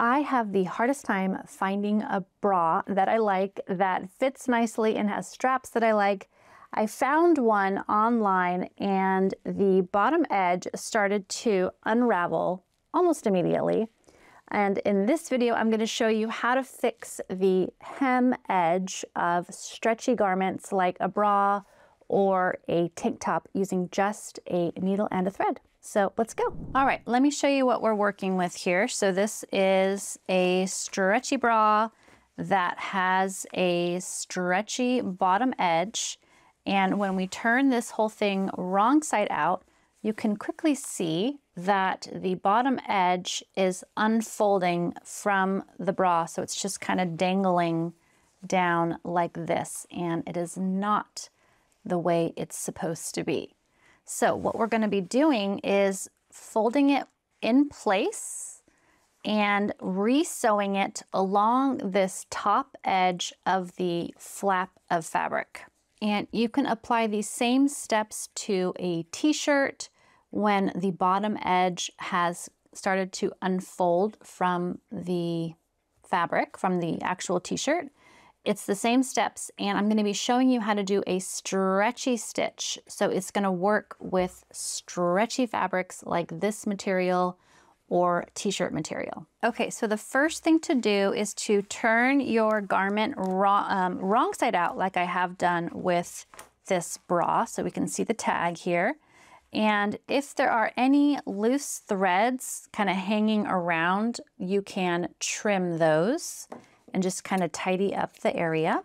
I have the hardest time finding a bra that I like, that fits nicely and has straps that I like. I found one online and the bottom edge started to unravel almost immediately. And in this video, I'm going to show you how to fix the hem edge of stretchy garments like a bra or a tank top using just a needle and a thread. So let's go. All right, let me show you what we're working with here. So this is a stretchy bra that has a stretchy bottom edge. And when we turn this whole thing wrong side out, you can quickly see that the bottom edge is unfolding from the bra. So it's just kind of dangling down like this, and it is not the way it's supposed to be. So what we're going to be doing is folding it in place and re-sewing it along this top edge of the flap of fabric. And you can apply these same steps to a t-shirt when the bottom edge has started to unfold from the fabric, from the actual t-shirt. It's the same steps, and I'm going to be showing you how to do a stretchy stitch. So it's going to work with stretchy fabrics like this material or t-shirt material. Okay, so the first thing to do is to turn your garment wrong side out like I have done with this bra, so we can see the tag here. And if there are any loose threads kind of hanging around, you can trim those and just kind of tidy up the area.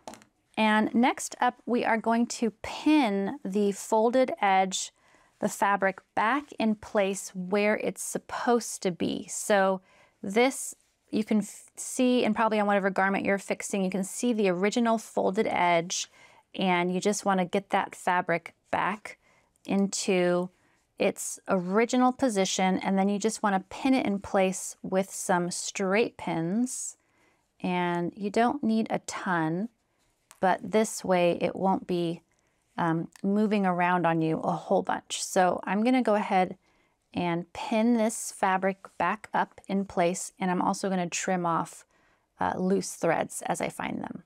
And next up, we are going to pin the folded edge, the fabric, back in place where it's supposed to be. So this, you can see, and probably on whatever garment you're fixing, you can see the original folded edge, and you just want to get that fabric back into its original position, and then you just want to pin it in place with some straight pins. And you don't need a ton, but this way it won't be moving around on you a whole bunch. So I'm going to go ahead and pin this fabric back up in place, and I'm also going to trim off loose threads as I find them.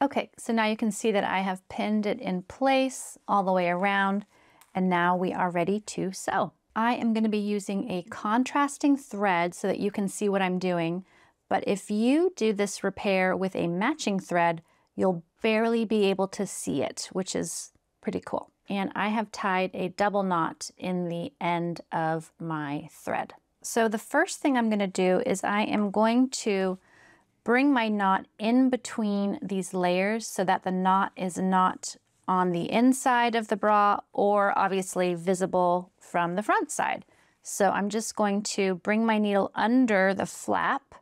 Okay, so now you can see that I have pinned it in place all the way around, and now we are ready to sew. I am going to be using a contrasting thread so that you can see what I'm doing, but if you do this repair with a matching thread, you'll barely be able to see it, which is pretty cool. And I have tied a double knot in the end of my thread. So the first thing I'm going to do is I am going to bring my knot in between these layers so that the knot is not on the inside of the bra or obviously visible from the front side. So I'm just going to bring my needle under the flap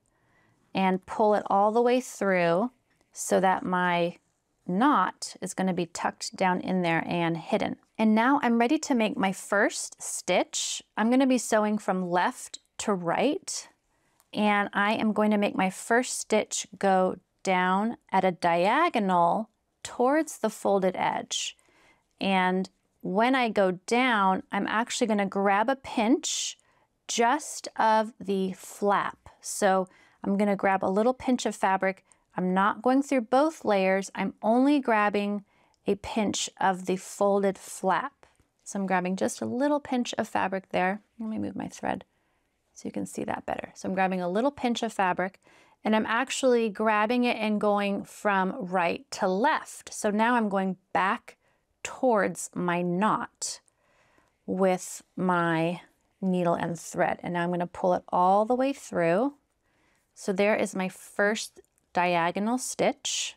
and pull it all the way through so that my knot is going to be tucked down in there and hidden. And now I'm ready to make my first stitch. I'm going to be sewing from left to right, and I am going to make my first stitch go down at a diagonal towards the folded edge. And when I go down, I'm actually going to grab a pinch just of the flap. So I'm going to grab a little pinch of fabric. I'm not going through both layers. I'm only grabbing a pinch of the folded flap. So I'm grabbing just a little pinch of fabric there. Let me move my thread so you can see that better. So I'm grabbing a little pinch of fabric, and I'm actually grabbing it and going from right to left. So now I'm going back towards my knot with my needle and thread. And now I'm going to pull it all the way through. So there is my first diagonal stitch.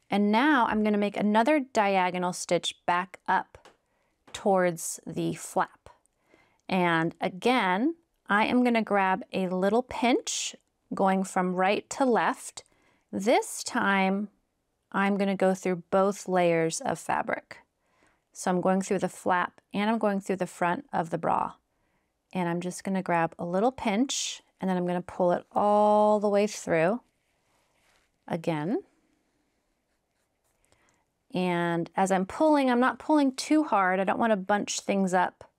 And now I'm going to make another diagonal stitch back up towards the flap. And again, I am going to grab a little pinch going from right to left. This time, I'm going to go through both layers of fabric. So I'm going through the flap and I'm going through the front of the bra. And I'm just going to grab a little pinch, and then I'm going to pull it all the way through again. And as I'm pulling, I'm not pulling too hard. I don't want to bunch things up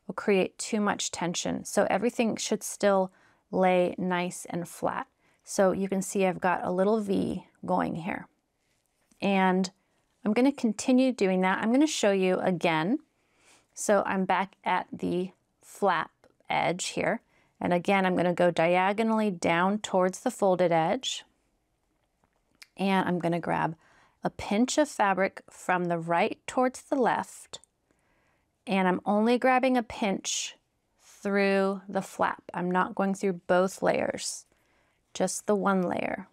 or create too much tension. So everything should still lay nice and flat. So you can see I've got a little V going here. And I'm going to continue doing that. I'm going to show you again. So I'm back at the flap edge here. And again, I'm going to go diagonally down towards the folded edge. And I'm going to grab a pinch of fabric from the right towards the left. And I'm only grabbing a pinch through the flap. I'm not going through both layers, just the one layer.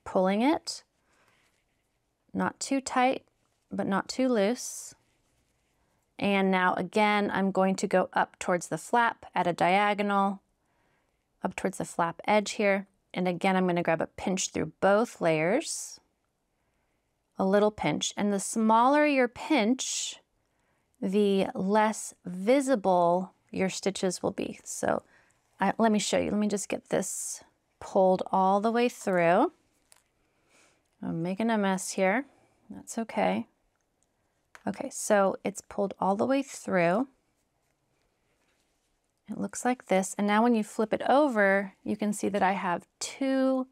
Pulling it, not too tight, but not too loose. And now again, I'm going to go up towards the flap at a diagonal, up towards the flap edge here. And again, I'm going to grab a pinch through both layers, a little pinch. And the smaller your pinch, the less visible your stitches will be. So let me show you. Let me just get this pulled all the way through. I'm making a mess here. That's okay. Okay, so it's pulled all the way through. It looks like this. And now when you flip it over, you can see that I have two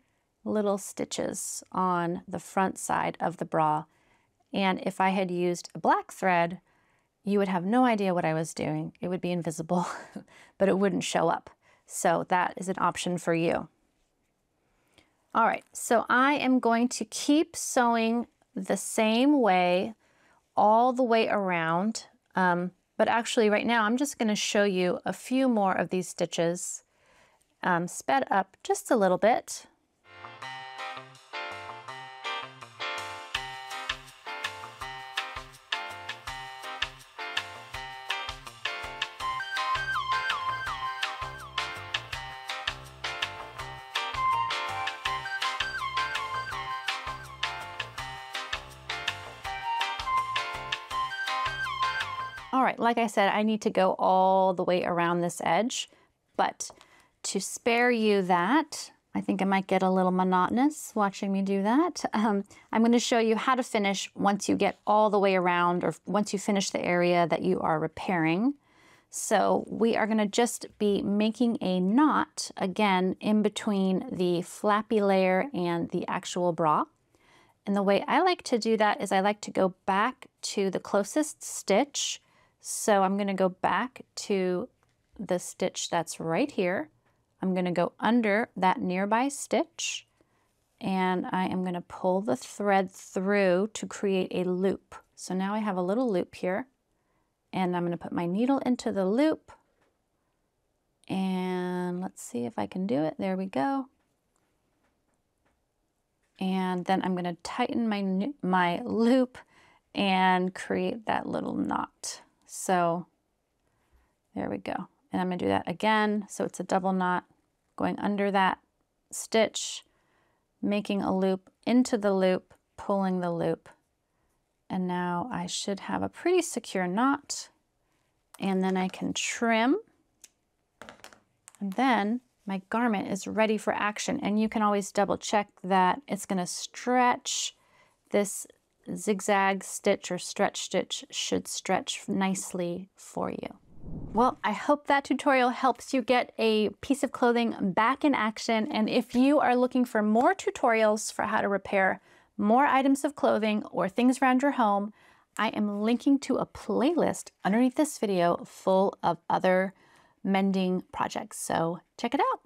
little stitches on the front side of the bra. And if I had used a black thread, you would have no idea what I was doing. It would be invisible, but it wouldn't show up. So that is an option for you. All right, so I am going to keep sewing the same way all the way around. But actually right now I'm just going to show you a few more of these stitches sped up just a little bit. All right, like I said, I need to go all the way around this edge, but to spare you that, I think it might get a little monotonous watching me do that. I'm going to show you how to finish once you get all the way around, or once you finish the area that you are repairing. So we are going to just be making a knot again in between the flappy layer and the actual bra. And the way I like to do that is I like to go back to the closest stitch. So I'm going to go back to the stitch that's right here. I'm going to go under that nearby stitch, and I am going to pull the thread through to create a loop. So now I have a little loop here, and I'm going to put my needle into the loop, and let's see if I can do it. There we go. And then I'm going to tighten my loop and create that little knot. So there we go. And I'm going to do that again. So it's a double knot going under that stitch, making a loop into the loop, pulling the loop. And now I should have a pretty secure knot. And then I can trim. And then my garment is ready for action. And you can always double check that it's going to stretch. This zigzag stitch or stretch stitch should stretch nicely for you. Well, I hope that tutorial helps you get a piece of clothing back in action. And if you are looking for more tutorials for how to repair more items of clothing or things around your home, I am linking to a playlist underneath this video full of other mending projects. So check it out.